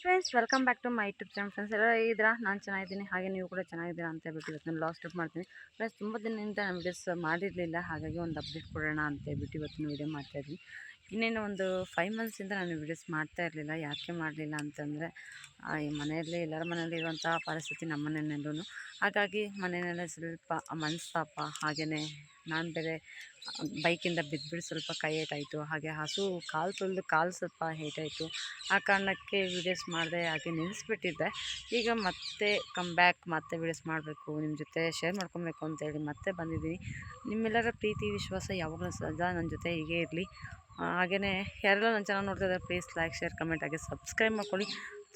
Friends, welcome back to my YouTube channel. Friends, ಎಲ್ಲ ಇದ್ದೀರಾ? ನಾನು ಚೆನ್ನಾಗಿದ್ದೀನಿ, ಹಾಗೆ ನೀವು ಕೂಡ ಚೆನ್ನಾಗಿದ್ದೀರಾ ಅಂತ ಹೇಳ್ಬಿಟ್ಟು ಇವತ್ತು ನಾನು ಲಾಸ್ಟ್ ಅಪ್ ಮಾಡ್ತೀನಿ. ಫ್ರೆಂಡ್ಸ್, ತುಂಬ ದಿನದಿಂದ ನಾನು ವೀಡಿಯೋಸ್ ಮಾಡಿರಲಿಲ್ಲ, ಹಾಗಾಗಿ ಒಂದು ಅಪ್ಡೇಟ್ ಕೊಡೋಣ ಅಂತ ಹೇಳ್ಬಿಟ್ಟು ಇವತ್ತಿನ ವೀಡಿಯೋ ಮಾಡ್ತಾಯಿದ್ದೀನಿ. ಇನ್ನೇನು ಒಂದು 5 ಮಂತ್ಸಿಂದ ನಾನು ವೀಡಿಯೋಸ್ ಮಾಡ್ತಾ ಇರಲಿಲ್ಲ. ಯಾಕೆ ಮಾಡಲಿಲ್ಲ ಅಂತಂದರೆ ಈ ಮನೆಯಲ್ಲಿ ಎಲ್ಲರ ಮನೆಯಲ್ಲಿ ಇರುವಂಥ ಪರಿಸ್ಥಿತಿ ನಮ್ಮ ಮನೆಯಲ್ಲೂ, ಹಾಗಾಗಿ ಮನೆಯಲ್ಲೇ ಸ್ವಲ್ಪ ಮನಸ್ತಾಪ, ಹಾಗೆಯೇ ನಾನು ಬೇರೆ ಬೈಕಿಂದ ಬಿದ್ದುಬಿಟ್ಟು ಸ್ವಲ್ಪ ಕೈ ಏಟಾಯಿತು, ಹಾಗೆ ಹಸು ಕಾಲು ಸ್ವಲ್ಪ ಏಟಾಯಿತು. ಆ ಕಾರಣಕ್ಕೆ ವೀಡಿಯೋಸ್ ಮಾಡಿದೆ, ಹಾಗೆ ನಿಲ್ಲಿಸ್ಬಿಟ್ಟಿದ್ದೆ. ಈಗ ಮತ್ತೆ ಮತ್ತೆ ವೀಡಿಯೋಸ್ ಮಾಡಬೇಕು, ನಿಮ್ಮ ಜೊತೆ ಶೇರ್ ಮಾಡ್ಕೊಬೇಕು ಅಂತೇಳಿ ಮತ್ತೆ ಬಂದಿದ್ದೀನಿ. ನಿಮ್ಮೆಲ್ಲರ ಪ್ರೀತಿ ವಿಶ್ವಾಸ ಯಾವಾಗಲೂ ಸದಾ ನನ್ನ ಜೊತೆ ಹೀಗೆ ಇರಲಿ. ಹಾಗೆಯೇ ಯಾರೆಲ್ಲ ನನ್ನ ಚಾನಲ್ ನೋಡ್ತಾ ಇದ್ದಾರೆ, ಪ್ಲೀಸ್ ಲೈಕ್, ಶೇರ್, ಕಮೆಂಟ್, ಹಾಗೆ ಸಬ್ಸ್ಕ್ರೈಬ್ ಮಾಡ್ಕೊಳ್ಳಿ.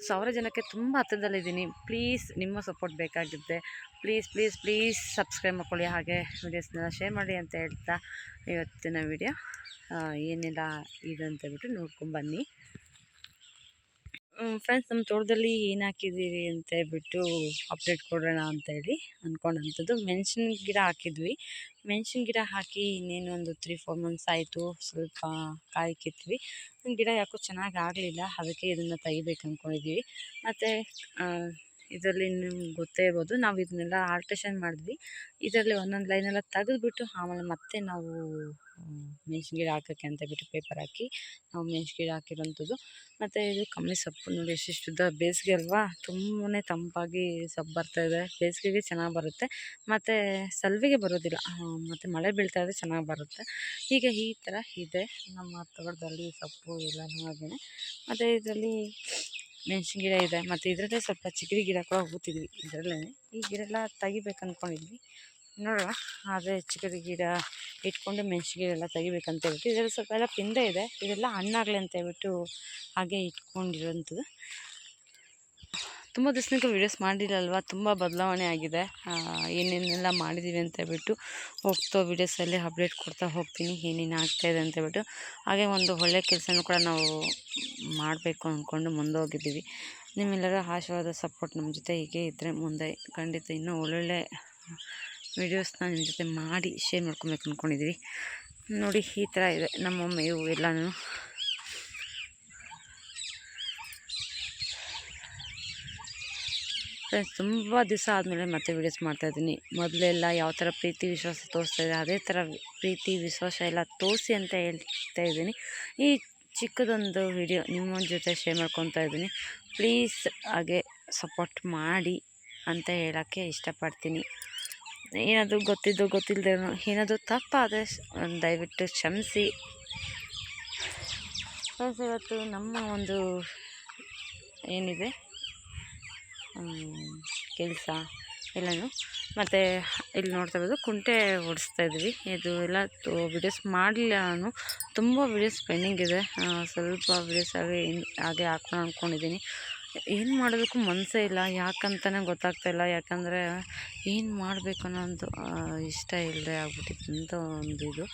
1000 ಜನಕ್ಕೆ ತುಂಬ ಹತ್ತಿರದಲ್ಲಿದ್ದೀನಿ. ಪ್ಲೀಸ್ ನಿಮ್ಮ ಸಪೋರ್ಟ್ ಬೇಕಾಗಿದ್ದೆ. ಪ್ಲೀಸ್ ಸಬ್ಸ್ಕ್ರೈಬ್ ಮಾಡ್ಕೊಳ್ಳಿ, ಹಾಗೆ ವೀಡಿಯೋಸ್ನೆಲ್ಲ ಶೇರ್ ಮಾಡಿ ಅಂತ ಹೇಳ್ತಾ ಇವತ್ತಿನ ವೀಡಿಯೋ ಏನೆಲ್ಲ ಇದೆ ಅಂತ ಹೇಳ್ಬಿಟ್ಟು ನೋಡ್ಕೊಂಬನ್ನಿ. ಫ್ರೆಂಡ್ಸ್, ನಮ್ಮ ತೋಟದಲ್ಲಿ ಏನು ಹಾಕಿದ್ದೀವಿ ಅಂತ ಹೇಳ್ಬಿಟ್ಟು ಅಪ್ಡೇಟ್ ಕೊಡೋಣ ಅಂತೇಳಿ ಅಂದ್ಕೊಂಡಂಥದ್ದು. ಮೆಣಸಿನ ಗಿಡ ಹಾಕಿದ್ವಿ. ಮೆಣಸಿನ ಗಿಡ ಹಾಕಿ ಇನ್ನೇನು ಒಂದು 3-4 ಮಂತ್ಸ್ ಆಯಿತು. ಸ್ವಲ್ಪ ಕಾಯಿ ಕಿತ್ವಿ. ಗಿಡ ಯಾಕೋ ಚೆನ್ನಾಗಿ ಆಗಲಿಲ್ಲ, ಅದಕ್ಕೆ ಇದನ್ನು ತೆಗಿಬೇಕು ಅಂದ್ಕೊಂಡಿದ್ದೀವಿ. ಮತ್ತು ಇದರಲ್ಲಿ ನಿಮ್ಗೆ ಗೊತ್ತೇ ಇರ್ಬೋದು, ನಾವು ಇದನ್ನೆಲ್ಲ ಆಲ್ಟ್ರೇಷನ್ ಮಾಡಿದ್ವಿ. ಇದರಲ್ಲಿ ಒಂದೊಂದು ಲೈನೆಲ್ಲ ತೆಗೆದುಬಿಟ್ಟು ಆಮೇಲೆ ಮತ್ತೆ ನಾವು ಮೆಣಸಿನ ಗಿಡ ಹಾಕೋಕ್ಕೆ ಅಂತ ಬಿಟ್ಟು ಪೇಪರ್ ಹಾಕಿ ನಾವು ಮೆಣಸಿನ ಗಿಡ ಹಾಕಿರೋಂಥದ್ದು. ಮತ್ತು ಇದು ಕಮ್ಮಿ ಸೊಪ್ಪು ನೋಡಿ, ಎಷ್ಟುದ್ದ ಬೇಸಿಗೆ ಅಲ್ವಾ, ತುಂಬಾ ತಂಪಾಗಿ ಸೊಪ್ಪು ಬರ್ತಾಯಿದೆ. ಬೇಸಿಗೆಗೆ ಚೆನ್ನಾಗಿ ಬರುತ್ತೆ, ಮತ್ತು ಸಲ್ವಿಗೆ ಬರೋದಿಲ್ಲ, ಮತ್ತು ಮಳೆ ಬೀಳ್ತಾ ಇದ್ದರೆ ಚೆನ್ನಾಗಿ ಬರುತ್ತೆ. ಈಗ ಈ ಥರ ಇದೆ ನಮ್ಮ ತೋಟದಲ್ಲಿ ಸೊಪ್ಪು ಎಲ್ಲನೂ. ಹಾಗೆಯೇ ಮತ್ತು ಇದರಲ್ಲಿ ಮೆಣಸಿನ ಗಿಡ ಇದೆ, ಮತ್ತು ಇದರಲ್ಲೇ ಸ್ವಲ್ಪ ಚಿಗರಿ ಗಿಡ ಕೂಡ ಹೂತಿದ್ವಿ. ಇದರಲ್ಲೇ ಈ ಗಿಡ ಎಲ್ಲ ತೆಗಿಬೇಕು ಅಂದ್ಕೊಂಡಿದ್ವಿ, ನೋಡುವ. ಆದರೆ ಚಿಗರಿ ಗಿಡ ಇಟ್ಕೊಂಡು ಮೆಣಸಿನ ಗಿಡ ಎಲ್ಲ ತೆಗಿಬೇಕಂತ ಹೇಳ್ಬಿಟ್ಟು ಇದರಲ್ಲಿ ಸ್ವಲ್ಪ ಎಲ್ಲ ಪಿಂದೆ ಇದೆ, ಇದೆಲ್ಲ ಹಣ್ಣಾಗಲಿ ಅಂತ ಹೇಳ್ಬಿಟ್ಟು ಹಾಗೆ ಇಟ್ಕೊಂಡಿರೋಂಥದ್ದು. ತುಂಬ ದಿವಸಕ್ಕೆ ವೀಡಿಯೋಸ್ ಮಾಡಿರಲ್ವ, ತುಂಬ ಬದಲಾವಣೆ ಆಗಿದೆ. ಏನೇನೆಲ್ಲ ಮಾಡಿದ್ದೀವಿ ಅಂತ ಹೇಳ್ಬಿಟ್ಟು ಹೋಗ್ತಾ ವೀಡಿಯೋಸಲ್ಲಿ ಅಪ್ಡೇಟ್ ಕೊಡ್ತಾ ಹೋಗ್ತೀನಿ, ಏನೇನು ಆಗ್ತಾಯಿದೆ ಅಂತ ಹೇಳ್ಬಿಟ್ಟು. ಹಾಗೆ ಒಂದು ಒಳ್ಳೆಯ ಕೆಲಸನೂ ಕೂಡ ನಾವು ಮಾಡಬೇಕು ಅಂದ್ಕೊಂಡು ಮುಂದೋಗಿದ್ದೀವಿ. ನಿಮ್ಮೆಲ್ಲರ ಆಶೀರ್ವಾದ ಸಪೋರ್ಟ್ ನಮ್ಮ ಜೊತೆ ಹೀಗೆ ಇದ್ದರೆ ಮುಂದೆ ಖಂಡಿತ ಇನ್ನೂ ಒಳ್ಳೊಳ್ಳೆ ವೀಡಿಯೋಸ್ನ ನಿಮ್ಮ ಜೊತೆ ಮಾಡಿ ಶೇರ್ ಮಾಡ್ಕೊಬೇಕು ಅಂದ್ಕೊಂಡಿದ್ದೀವಿ. ನೋಡಿ, ಈ ಥರ ಇದೆ ನಮ್ಮ ಮೇವು ಎಲ್ಲನೂ. ಫ್ರೆಂಡ್ಸ್, ತುಂಬ ದಿವಸ ಆದಮೇಲೆ ಮತ್ತೆ ವೀಡಿಯೋಸ್ ಮಾಡ್ತಾಯಿದ್ದೀನಿ. ಮೊದಲೆಲ್ಲ ಯಾವ ಥರ ಪ್ರೀತಿ ವಿಶ್ವಾಸ ತೋರಿಸ್ತಾಯಿದೆ, ಅದೇ ಥರ ಪ್ರೀತಿ ವಿಶ್ವಾಸ ಎಲ್ಲ ತೋರಿಸಿ ಅಂತ ಹೇಳ್ತಾ ಇದ್ದೀನಿ. ಈ ಚಿಕ್ಕದೊಂದು ವಿಡಿಯೋ ನಿಮ್ಮ ಜೊತೆ ಶೇರ್ ಮಾಡ್ಕೊತಾ ಇದ್ದೀನಿ. ಪ್ಲೀಸ್ ಹಾಗೆ ಸಪೋರ್ಟ್ ಮಾಡಿ ಅಂತ ಹೇಳೋಕ್ಕೆ ಇಷ್ಟಪಡ್ತೀನಿ. ಏನಾದರೂ ಗೊತ್ತಿಲ್ಲದೆ ಏನಾದರೂ ತಪ್ಪಾದರೆ ದಯವಿಟ್ಟು ಕ್ಷಮಿಸಿ. ಫ್ರೆಂಡ್ಸ್, ಇವತ್ತು ನಮ್ಮ ಒಂದು ಏನಿದೆ ಕೆಲಸ ಎಲ್ಲನೂ. ಮತ್ತು ಇಲ್ಲಿ ನೋಡ್ತಾ ಇರ್ಬೋದು, ಕುಂಟೆ ಓಡಿಸ್ತಾಯಿದ್ವಿ. ಇದು ಎಲ್ಲ ವೀಡಿಯೋಸ್ ಮಾಡಲಿಲ್ಲ ನಾನು, ತುಂಬ ವೀಡಿಯೋಸ್ ಪೆಂಡಿಂಗ್ ಇದೆ. ಸ್ವಲ್ಪ ವೀಡಿಯೋಸ್ ಹಾಗೆ ಹಾಕೋಣ ಅಂದ್ಕೊಂಡಿದ್ದೀನಿ. ಏನು ಮಾಡೋದಕ್ಕೂ ಮನಸ್ಸೇ ಇಲ್ಲ, ಯಾಕಂತಲೇ ಗೊತ್ತಾಗ್ತಾಯಿಲ್ಲ. ಯಾಕಂದರೆ ಏನು ಮಾಡಬೇಕು ಅನ್ನೋ ಒಂದು ಇಷ್ಟ ಇಲ್ಲದೆ ಆಗ್ಬಿಟ್ಟಿತ್ತು ಅಂತ ಒಂದು ಇದು.